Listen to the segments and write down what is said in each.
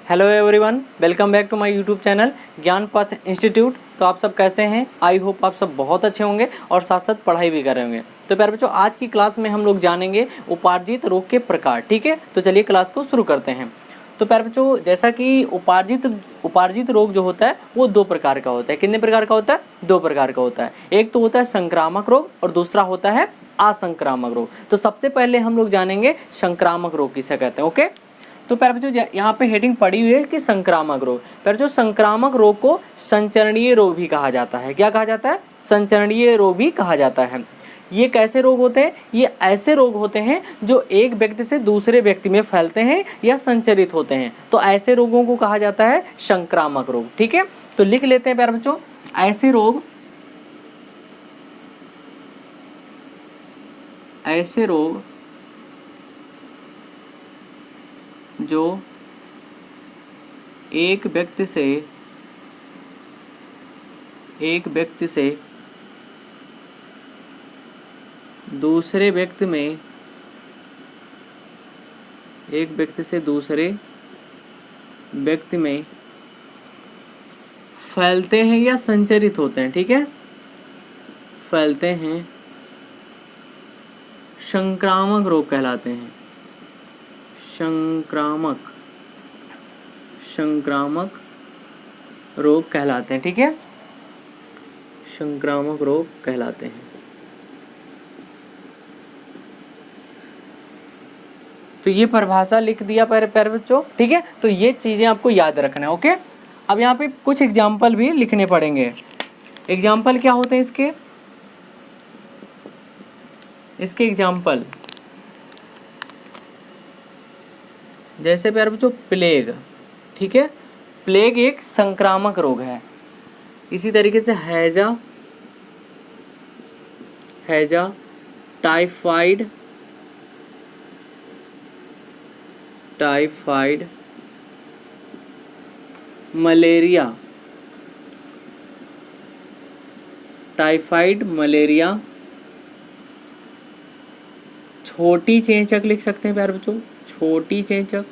Hello everyone, welcome back to my YouTube channel Gyan Path institute. तो आप सब कैसे हैं? आई होप आप सब बहुत अच्छे होंगे और साथ साथ पढ़ाई भी कर रहे होंगे। तो प्यारे बच्चों, आज की क्लास में हम लोग जानेंगे उपार्जित रोग के प्रकार। ठीक है, तो चलिए क्लास को शुरू करते हैं। तो प्यारे बच्चों, जैसा कि उपार्जित रोग जो होता है वो दो प्रकार का होता है। कितने प्रकार का होता है? दो प्रकार का होता है। एक तो होता है संक्रामक रोग और दूसरा होता है असंक्रामक रोग। तो सबसे पहले हम लोग जानेंगे संक्रामक रोग किसे कहते हैं। ओके, तो प्यारे बच्चों, यहाँ पे हेडिंग पड़ी हुई है कि संक्रामक रोग। प्यारे बच्चों, संक्रामक रोग को संचरणीय रोग भी कहा जाता है। क्या कहा जाता है? संचरणीय रोग भी कहा जाता है। ये कैसे रोग होते हैं? ये ऐसे रोग होते हैं जो एक व्यक्ति से दूसरे व्यक्ति में फैलते हैं या संचरित होते हैं। तो ऐसे रोगों को कहा जाता है संक्रामक रोग। ठीक है, तो लिख लेते हैं प्यारे बच्चों, ऐसे रोग जो एक व्यक्ति से दूसरे व्यक्ति में फैलते हैं या संचरित होते हैं। ठीक है, फैलते हैं, संक्रामक रोग कहलाते हैं। संक्रामक रोग कहलाते हैं। ठीक है, संक्रामक रोग कहलाते हैं। तो ये परिभाषा लिख दिया प्यारे बच्चों। ठीक है, तो ये चीजें आपको याद रखना है। ओके, अब यहाँ पे कुछ एग्जाम्पल भी लिखने पड़ेंगे। एग्जाम्पल क्या होते हैं इसके एग्जाम्पल, जैसे प्यारे बच्चों प्लेग। ठीक है, प्लेग एक संक्रामक रोग है। इसी तरीके से हैजा, टाइफाइड, मलेरिया, छोटी चेचक लिख सकते हैं प्यारे बच्चों, छोटी चेचक,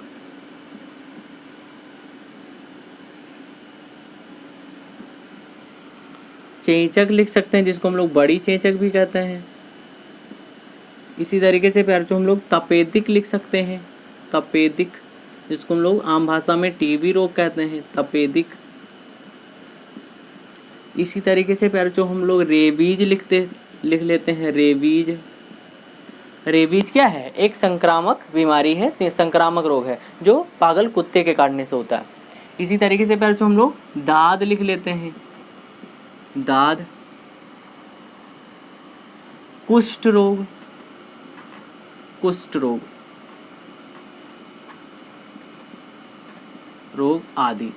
लिख सकते हैं जिसको हम लोग बड़ी चेचक भी कहते हैं। इसी तरीके से प्यारे बच्चों हम लोग तपेदिक लिख सकते हैं, तपेदिक, जिसको हम लोग आम भाषा में टीबी रोग कहते हैं, तपेदिक। इसी तरीके से प्यारे बच्चों हम लोग रेबीज लिख लेते हैं, रेबीज क्या है? एक संक्रामक बीमारी है, संक्रामक रोग है जो पागल कुत्ते के काटने से होता है। इसी तरीके से प्यारे बच्चों हम लोग दाद लिख लेते हैं, दाद, कुष्ठ रोग आदि।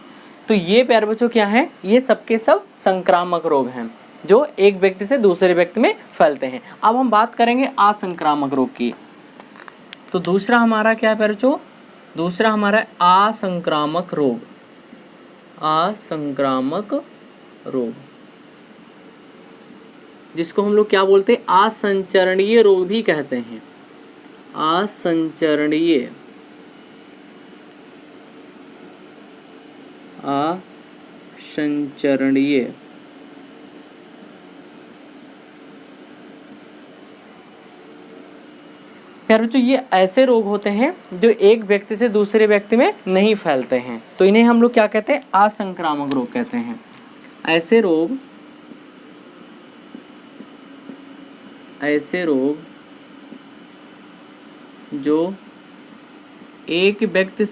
तो ये प्यारे बच्चों क्या है? ये सबके सब संक्रामक रोग हैं जो एक व्यक्ति से दूसरे व्यक्ति में फैलते हैं। अब हम बात करेंगे असंक्रामक रोग की। तो दूसरा हमारा क्या है प्यारे बच्चों? दूसरा हमारा असंक्रामक रोग। जिसको हम लोग क्या बोलते हैं? असंचरणीय रोग भी कहते हैं। असंचरणीय प्यारे बच्चों, ये ऐसे रोग होते हैं जो एक व्यक्ति से दूसरे व्यक्ति में नहीं फैलते हैं। तो इन्हें हम लोग क्या कहते हैं? असंक्रामक रोग कहते हैं। ऐसे रोग जो एक व्यक्ति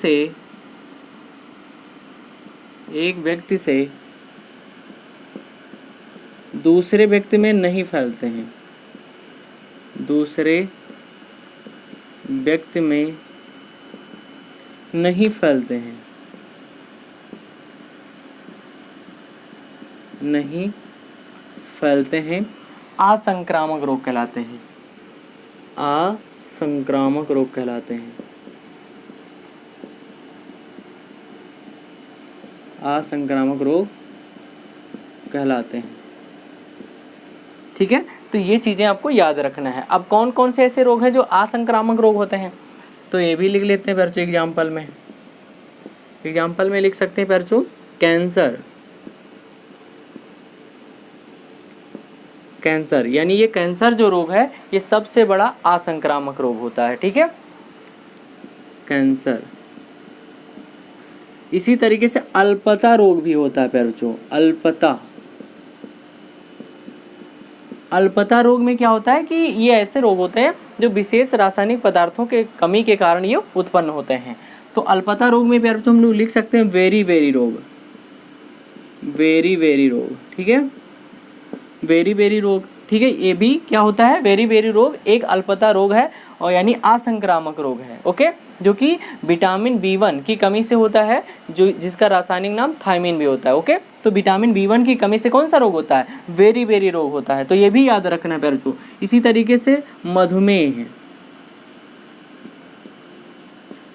से दूसरे व्यक्ति में नहीं फैलते हैं, दूसरे व्यक्ति में नहीं फैलते हैं, असंक्रामक रोग कहलाते हैं। असंक्रामक रोग कहलाते हैं। असंक्रामक रोग कहलाते हैं। ठीक है, तो ये चीज़ें आपको याद रखना है। अब कौन कौन से ऐसे रोग हैं जो असंक्रामक रोग होते हैं, तो ये भी लिख लेते हैं बच्चों एग्जाम्पल में। एग्जाम्पल में लिख सकते हैं प्यारे बच्चों कैंसर। कैंसर यानी ये कैंसर जो रोग है ये सबसे बड़ा असंक्रामक रोग होता है, ठीक है, कैंसर। इसी तरीके से अल्पता रोग भी होता है प्यारे बच्चों, अल्पता। अल्पता रोग में क्या होता है कि ये ऐसे रोग होते हैं जो विशेष रासायनिक पदार्थों के कमी के कारण ये उत्पन्न होते हैं। तो अल्पता रोग में प्यारे बच्चों हम लोग लिख सकते हैं वेरी वेरी रोग, वेरी वेरी रोग, ठीक है, वेरी वेरी रोग, ठीक है। ये भी क्या होता है, वेरी वेरी रोग एक अल्पता रोग है और यानी असंक्रामक रोग है, ओके, जो कि विटामिन B1 की कमी से होता है, जो जिसका रासायनिक नाम थायमिन भी होता है, ओके। तो विटामिन B1 की कमी से कौन सा रोग होता है, वेरी वेरी रोग होता है, तो ये भी याद रखना है प्यारे बच्चों। इसी तरीके से मधुमेह है।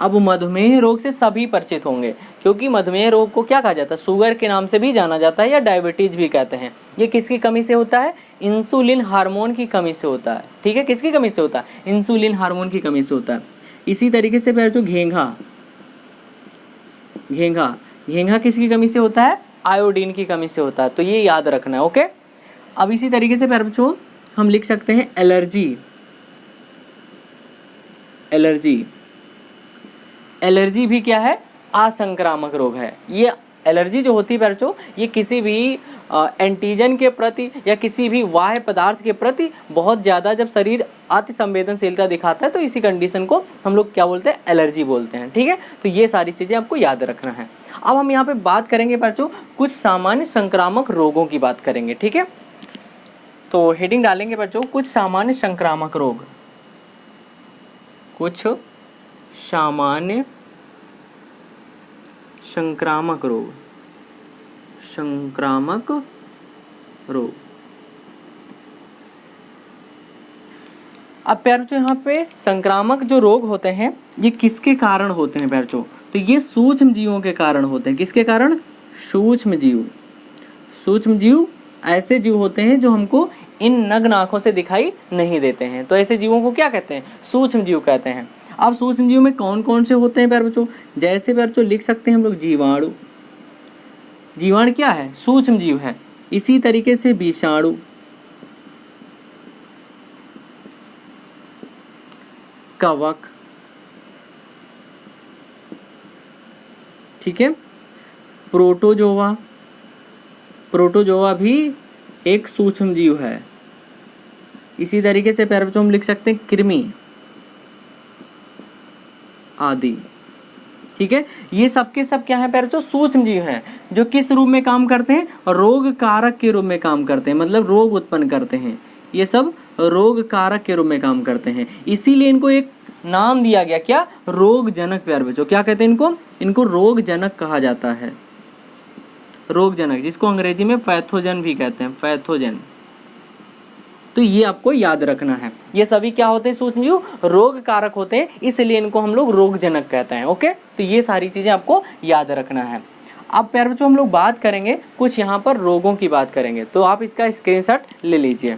अब मधुमेह रोग से सभी परिचित होंगे क्योंकि मधुमेह रोग को क्या कहा जाता है, शुगर के नाम से भी जाना जाता है या डायबिटीज भी कहते हैं। ये किसकी कमी से होता है, इंसुलिन हार्मोन की कमी से होता है, ठीक है, किसकी कमी से होता है, इंसुलिन हार्मोन की कमी से होता है। इसी तरीके से प्यारे बच्चों घेंघा, घेंघा, घेंघा किसकी कमी से होता है, आयोडीन की कमी से होता है, तो ये याद रखना है, ओके। अब इसी तरीके से प्यारे बच्चों हम लिख सकते हैं एलर्जी। एलर्जी, एलर्जी भी क्या है, असंक्रामक रोग है। ये एलर्जी जो होती है प्यारे बच्चों ये किसी भी एंटीजन के प्रति या किसी भी बाह्य पदार्थ के प्रति बहुत ज़्यादा जब शरीर अति संवेदनशीलता दिखाता है तो इसी कंडीशन को हम लोग क्या बोलते हैं, एलर्जी बोलते हैं, ठीक है। तो ये सारी चीज़ें आपको याद रखना है। अब हम यहाँ पे बात करेंगे बच्चों कुछ सामान्य संक्रामक रोगों की बात करेंगे, ठीक है। तो हेडिंग डालेंगे बच्चों कुछ सामान्य संक्रामक रोग, कुछ सामान्य संक्रामक रोग, संक्रामक रोग। अब प्यारे बच्चों यहाँ पे संक्रामक जो रोग होते हैं ये किसके कारण होते हैं प्यारे बच्चों, तो ये सूक्ष्म जीवों के कारण होते हैं। किसके कारण, सूक्ष्म जीव। सूक्ष्म जीव ऐसे जीव होते हैं जो हमको इन नग्न आँखों से दिखाई नहीं देते हैं, तो ऐसे जीवों को क्या कहते हैं, सूक्ष्म जीव कहते हैं। अब सूक्ष्म जीव में कौन कौन से होते हैं प्यारे बच्चों, जैसे प्यारे बच्चों लिख सकते हैं हम लोग जीवाणु। जीवाणु क्या है, सूक्ष्म जीव है। इसी तरीके से विषाणु, कवक, ठीक है, प्रोटोजोआ, प्रोटोजोआ भी एक सूक्ष्म जीव है। इसी तरीके से प्यारे बच्चों हम लिख सकते हैं कृमि आदि, ठीक है। ये सब के सब क्या है प्यारे बच्चों, सूक्ष्म जीव हैं जो किस रूप में काम करते हैं, रोग कारक के रूप में काम करते हैं, मतलब रोग उत्पन्न करते हैं। ये सब रोग कारक के रूप में काम करते हैं, इसीलिए इनको एक नाम दिया गया, क्या, रोगजनक प्यारे बच्चों। क्या कहते हैं इनको, इनको रोगजनक कहा जाता है, रोगजनक, जिसको अंग्रेजी में पैथोजन भी कहते हैं, पैथोजन। तो ये आपको याद रखना है। ये सभी क्या होते हैं, सूक्ष्म जीव रोग कारक होते हैं, इसलिए इनको हम लोग रोगजनक कहते हैं, ओके। तो ये सारी चीज़ें आपको याद रखना है। अब प्यारे बच्चों हम लोग बात करेंगे कुछ यहाँ पर रोगों की बात करेंगे, तो आप इसका स्क्रीनशॉट ले लीजिए।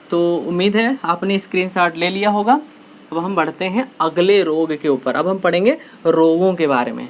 तो उम्मीद है आपने स्क्रीनशॉट ले लिया होगा। अब हम बढ़ते हैं अगले रोग के ऊपर। अब हम पढ़ेंगे रोगों के बारे में।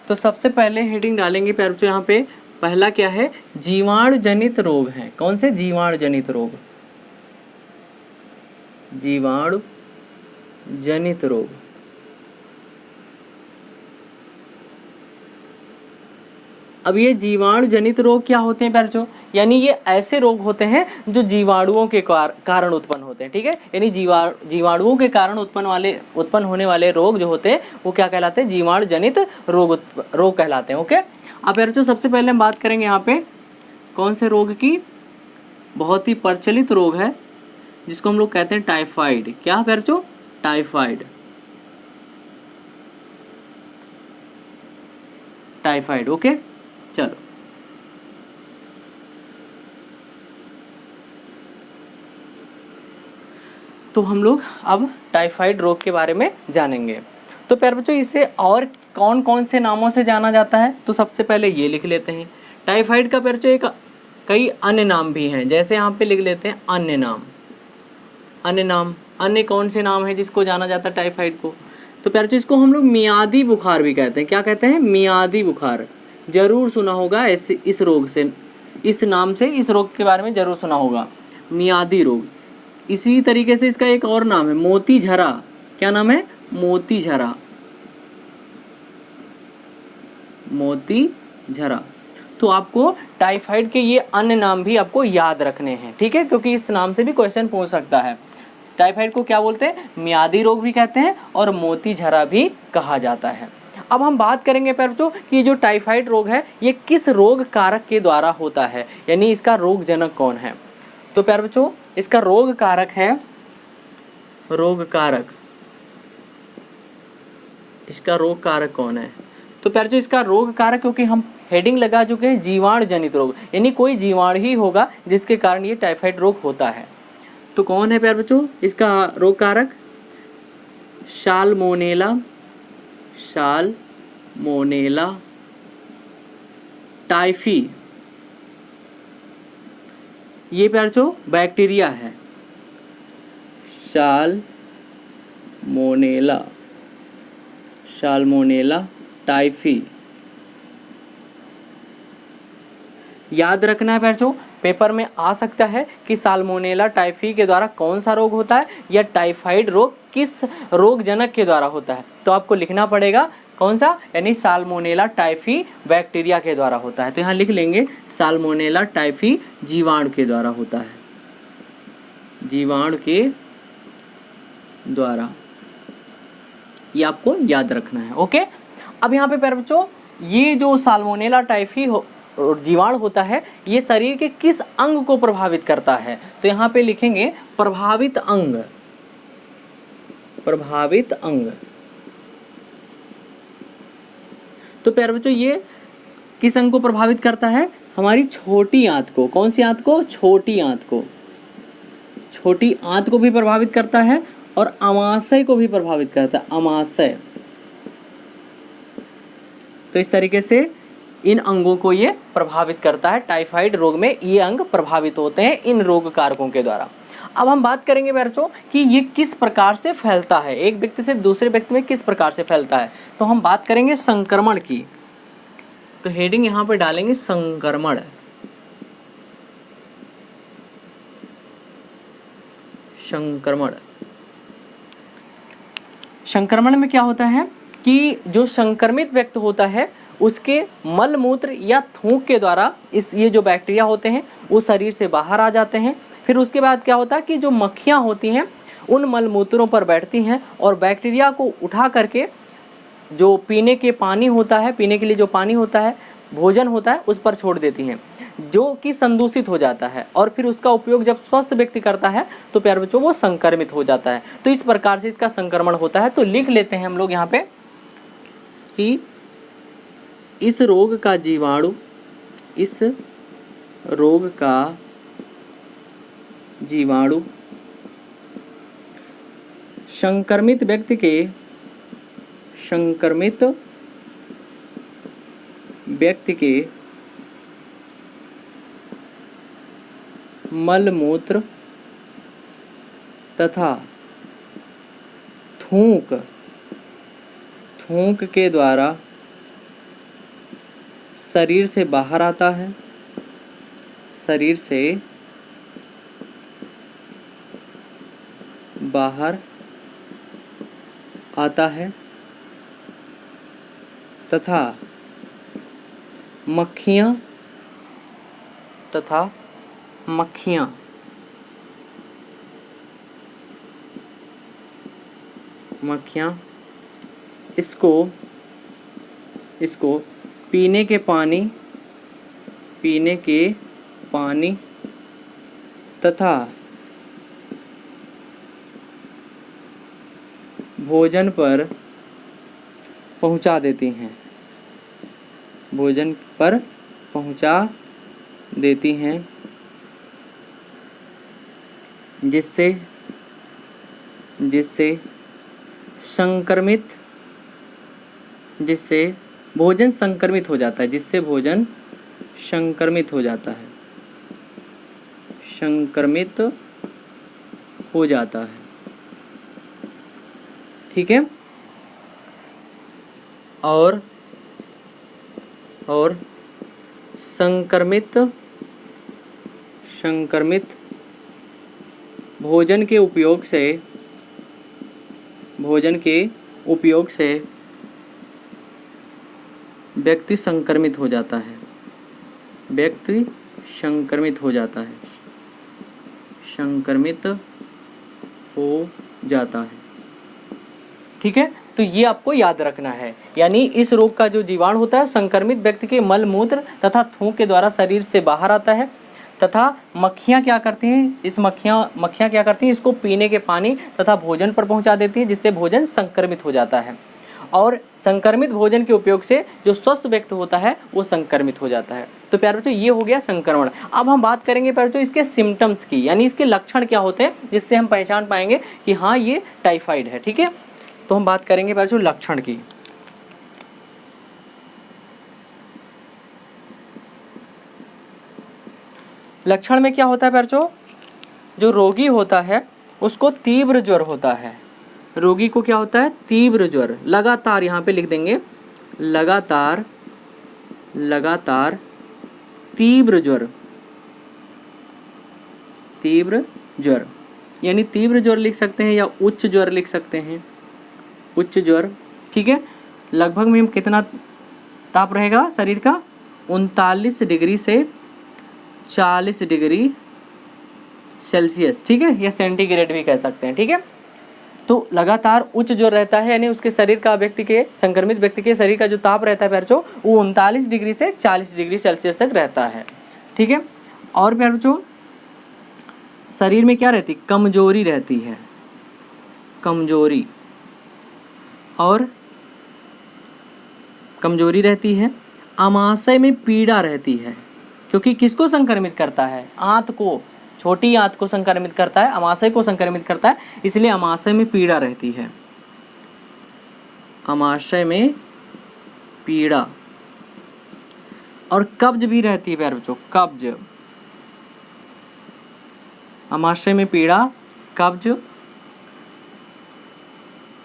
तो सबसे पहले हेडिंग डालेंगे प्यारे बच्चों यहाँ पे, पहला क्या है, जीवाणु जनित रोग है। कौन से, जीवाणु जनित रोग, जीवाणु जनित रोग। अब ये जीवाणु जनित रोग क्या होते हैं प्यारे बच्चों, यानी ये ऐसे रोग होते हैं जो जीवाणुओं के कारण उत्पन्न होते हैं, ठीक है। यानी जीवाणुओं के कारण उत्पन्न होने वाले रोग जो होते हैं वो क्या कहलाते हैं, जीवाणु जनित रोग कहलाते हैं, ओके। अब प्यारे बच्चों सबसे पहले हम बात करेंगे यहाँ पे कौन से रोग की, बहुत ही प्रचलित रोग है जिसको हम लोग कहते हैं टाइफाइड। क्या है बच्चों? टाइफाइड। Typhoid, okay. चलो, तो हम लोग अब टाइफाइड रोग के बारे में जानेंगे। तो प्यारे बच्चों, इसे और कौन कौन से नामों से जाना जाता है? तो सबसे पहले ये लिख लेते हैं, टाइफाइड का प्यारे बच्चों एक कई अन्य नाम भी हैं। जैसे यहाँ पे लिख लेते हैं अन्य नाम। अन्य नाम, अन्य कौन से नाम है जिसको जाना जाता है टाइफाइड को? तो प्यारे बच्चों, इसको हम लोग मियादी बुखार भी कहते हैं। क्या कहते हैं? मियादी बुखार। जरूर सुना होगा ऐसे इस रोग से, इस नाम से इस रोग के बारे में जरूर सुना होगा, मियादी रोग। इसी तरीके से इसका एक और नाम है मोती झरा। क्या नाम है? मोती झरा। मोती झरा। तो आपको टाइफाइड के ये अन्य नाम भी आपको याद रखने हैं, ठीक है, क्योंकि इस नाम से भी क्वेश्चन पूछ सकता है। टाइफाइड को क्या बोलते हैं? मियादी रोग भी कहते हैं और मोती झरा भी कहा जाता है। अब हम बात करेंगे प्यारे बच्चों कि जो टाइफाइड रोग है ये किस रोग कारक के द्वारा होता है, यानी इसका रोग जनक कौन है? तो प्यारे बच्चों, इसका रोग कारक है, रोग कारक। इसका रोग कारक कौन है? तो प्यारे बच्चों, इसका रोग कारक, क्योंकि हम हेडिंग लगा चुके हैं जीवाणु जनित रोग, यानी कोई जीवाणु ही होगा जिसके कारण ये टाइफाइड रोग होता है। तो कौन है प्यारे बच्चों इसका रोग कारक? साल्मोनेला। Salmonella typhi. ये प्यारे बच्चों बैक्टीरिया है, साल्मोनेला। Salmonella typhi. याद रखना है बच्चों, पेपर में आ सकता है कि साल्मोनेला टाइफी के द्वारा कौन सा रोग होता है या टाइफाइड रोग किस रोग जनक के द्वारा होता है। तो आपको लिखना पड़ेगा कौन सा, यानी साल्मोनेला टाइफी बैक्टीरिया के द्वारा होता है। तो यहाँ लिख लेंगे साल्मोनेला टाइफी जीवाणु के द्वारा होता है, जीवाणु के द्वारा। ये आपको याद रखना है, ओके। अब यहाँ पे प्यारे बच्चों, ये जो साल्मोनेला टाइफी जीवाणु होता है ये शरीर के किस अंग को प्रभावित करता है? तो यहाँ पे लिखेंगे प्रभावित अंग। प्रभावित अंग। तो प्यारे बच्चों, ये किस अंग को प्रभावित करता है? हमारी छोटी आंत को। कौन सी आंत को? छोटी आंत को। छोटी आंत को भी प्रभावित करता है और अमाशय को भी प्रभावित करता है, अमाशय। तो इस तरीके से इन अंगों को ये प्रभावित करता है। टाइफाइड रोग में ये अंग प्रभावित होते हैं इन रोग कारकों के द्वारा। अब हम बात करेंगे बच्चों कि ये किस प्रकार से फैलता है, एक व्यक्ति से दूसरे व्यक्ति में किस प्रकार से फैलता है। तो हम बात करेंगे संक्रमण की। तो हेडिंग यहाँ पे डालेंगे संक्रमण। संक्रमण। संक्रमण में क्या होता है कि जो संक्रमित व्यक्ति होता है उसके मल मूत्र या थूक के द्वारा ये जो बैक्टीरिया होते हैं वो शरीर से बाहर आ जाते हैं। फिर उसके बाद क्या होता है कि जो मक्खियाँ होती हैं उन मल मूत्रों पर बैठती हैं और बैक्टीरिया को उठा करके जो पीने के पानी होता है, पीने के लिए जो पानी होता है, भोजन होता है, उस पर छोड़ देती हैं, जो कि संदूषित हो जाता है। और फिर उसका उपयोग जब स्वस्थ व्यक्ति करता है तो प्यारे बच्चों वो संक्रमित हो जाता है। तो इस प्रकार से इसका संक्रमण होता है। तो लिख लेते हैं हम लोग यहाँ पे कि इस रोग का जीवाणु, इस रोग का जीवाणु संक्रमित व्यक्ति के, संक्रमित व्यक्ति के मल मूत्र तथा थूक के द्वारा शरीर से बाहर आता है, शरीर से बाहर आता है तथा मक्खियाँ इसको पीने के पानी तथा भोजन पर पहुंचा देती हैं, भोजन पर पहुंचा देती हैं, जिससे भोजन संक्रमित हो जाता है, जिससे भोजन संक्रमित हो जाता है, संक्रमित हो जाता है। ठीक है। और संक्रमित भोजन के उपयोग से व्यक्ति संक्रमित हो जाता है, व्यक्ति संक्रमित हो जाता है, संक्रमित हो जाता है। ठीक है, तो ये आपको याद रखना है। यानी इस रोग का जो जीवाणु होता है संक्रमित व्यक्ति के मल मूत्र तथा थूक के द्वारा शरीर से बाहर आता है, तथा मक्खियाँ क्या करती हैं, इस मक्खियाँ क्या करती हैं, इसको पीने के पानी तथा भोजन पर पहुंचा देती हैं, जिससे भोजन संक्रमित हो जाता है। और संक्रमित भोजन के उपयोग से जो स्वस्थ व्यक्ति होता है वो संक्रमित हो जाता है। तो प्यारे बच्चों ये हो गया संक्रमण। अब हम बात करेंगे प्यारे बच्चों इसके सिम्टम्स की, यानी इसके लक्षण क्या होते हैं जिससे हम पहचान पाएंगे कि हाँ ये टाइफाइड है। ठीक है, तो हम बात करेंगे प्यारे बच्चों लक्षण की। लक्षण में क्या होता है प्यारे बच्चों, जो रोगी होता है उसको तीव्र ज्वर होता है, रोगी को क्या होता है, तीव्र ज्वर, लगातार, यहाँ पे लिख देंगे लगातार तीव्र ज्वर, यानी तीव्र ज्वर लिख सकते हैं या उच्च ज्वर लिख सकते हैं, उच्च ज्वर। ठीक है, लगभग में कितना ताप रहेगा शरीर का, 39 डिग्री से 40 डिग्री सेल्सियस। ठीक है, या सेंटीग्रेड भी कह सकते हैं। ठीक है, तो लगातार उच्च ज्वर रहता है, यानी उसके शरीर का संक्रमित व्यक्ति के शरीर का जो ताप रहता है प्यारे बच्चों वो 39 डिग्री से 40 डिग्री सेल्सियस तक रहता है। ठीक है, और प्यारे बच्चों शरीर में क्या रहती, कमजोरी रहती है, कमजोरी रहती है, आमाशय में पीड़ा रहती है, क्योंकि किसको संक्रमित करता है, आंत को, छोटी आंत को संक्रमित करता है, आमाशय को संक्रमित करता है, इसलिए आमाशय में पीड़ा रहती है, आमाशय में पीड़ा। और कब्ज भी रहती है प्यारे बच्चों, कब्ज, आमाशय में पीड़ा, कब्ज,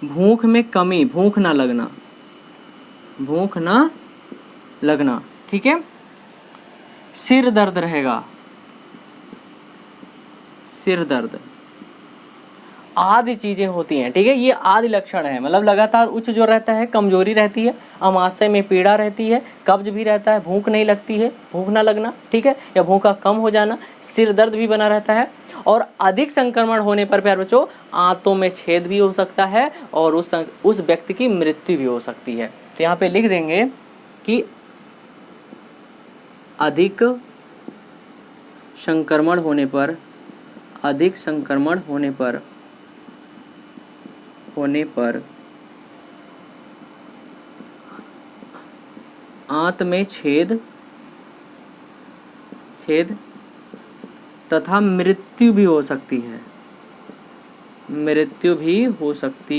भूख में कमी, भूख ना लगना। ठीक है, सिर दर्द रहेगा, सिर दर्द आदि चीजें होती हैं। ठीक है, ये आदि लक्षण है, मतलब लगातार उच्च ज्वर रहता है, कमजोरी रहती है, आमाशय में पीड़ा रहती है, कब्ज भी रहता है, भूख नहीं लगती है, भूख ना लगना। ठीक है, या भूख का कम हो जाना, सिर दर्द भी बना रहता है, और अधिक संक्रमण होने पर प्यारे बच्चों आंतों में छेद भी हो सकता है और उस व्यक्ति की मृत्यु भी हो सकती है। तो यहाँ पे लिख देंगे कि अधिक संक्रमण होने आंत में छेद तथा मृत्यु भी हो सकती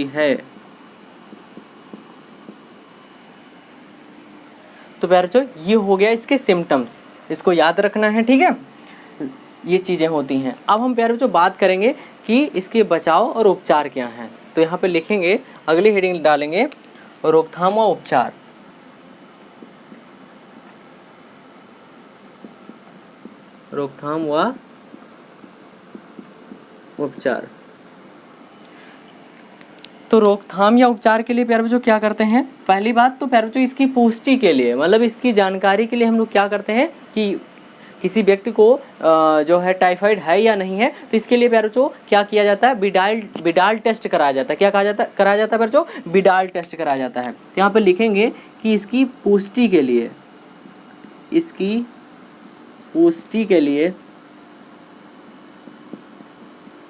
है, तो प्यारे बच्चों ये हो गया इसके सिम्टम्स, इसको याद रखना है। ठीक है, ये चीज़ें होती हैं। अब हम प्यारे बच्चों बात करेंगे कि इसके बचाव और उपचार क्या हैं। तो यहाँ पे लिखेंगे, अगली हेडिंग डालेंगे रोकथाम व उपचार। रोकथाम व उपचार। तो रोकथाम या उपचार के लिए प्यारे बच्चों क्या करते हैं, पहली बात तो प्यारे बच्चों इसकी पुष्टि के लिए, मतलब इसकी जानकारी के लिए हम लोग क्या करते हैं कि किसी व्यक्ति को जो है टाइफाइड है या नहीं है, तो इसके लिए प्यारे बच्चों क्या किया जाता है, बिडाल टेस्ट कराया जाता है। क्या कराया जाता है प्यारे बच्चों, बिडाल टेस्ट कराया जाता है। तो यहाँ पर लिखेंगे कि इसकी पुष्टि के लिए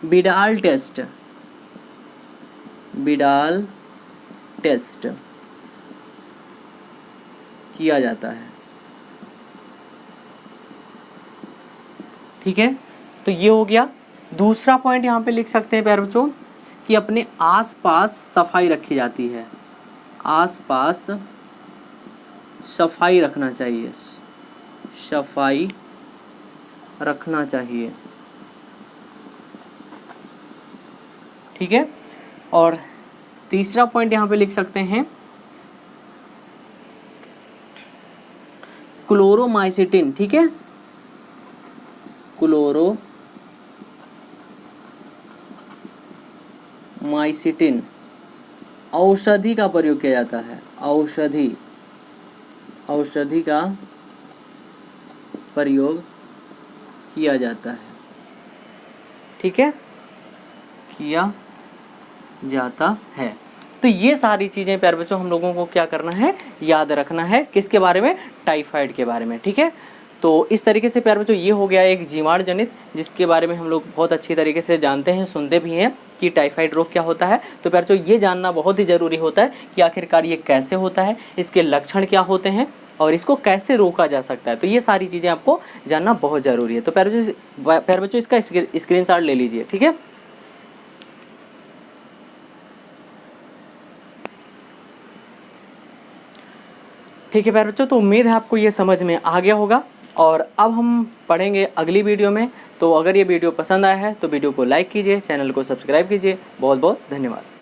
बिडाल विडाल टेस्ट किया जाता है। ठीक है, तो ये हो गया। दूसरा पॉइंट यहाँ पे लिख सकते हैं प्यारे बच्चों कि अपने आसपास सफाई रखी जाती है। आसपास सफाई रखना चाहिए, सफाई रखना चाहिए। ठीक है, और तीसरा पॉइंट यहाँ पे लिख सकते हैं क्लोरोमाइसिटिन। ठीक है, क्लोरोमाइसिटिन औषधि का प्रयोग किया जाता है। औषधि का प्रयोग किया जाता है। ठीक है, किया जाता है। तो ये सारी चीज़ें प्यारे बच्चों हम लोगों को क्या करना है, याद रखना है। किसके बारे में? टाइफाइड के बारे में। ठीक है, तो इस तरीके से प्यारे बच्चों ये हो गया एक जीवाणु जनित, जिसके बारे में हम लोग बहुत अच्छी तरीके से जानते हैं, सुनते भी हैं कि टाइफाइड रोग क्या होता है। तो प्यारे बच्चों ये जानना बहुत ही ज़रूरी होता है कि आखिरकार ये कैसे होता है, इसके लक्षण क्या होते हैं और इसको कैसे रोका जा सकता है। तो ये सारी चीज़ें आपको जानना बहुत ज़रूरी है। तो प्यारे बच्चों इसका स्क्रीनशॉट ले लीजिए। ठीक है, ठीक है प्यारे बच्चों, तो उम्मीद है आपको ये समझ में आ गया होगा। और अब हम पढ़ेंगे अगली वीडियो में। तो अगर ये वीडियो पसंद आया है तो वीडियो को लाइक कीजिए, चैनल को सब्सक्राइब कीजिए। बहुत बहुत धन्यवाद।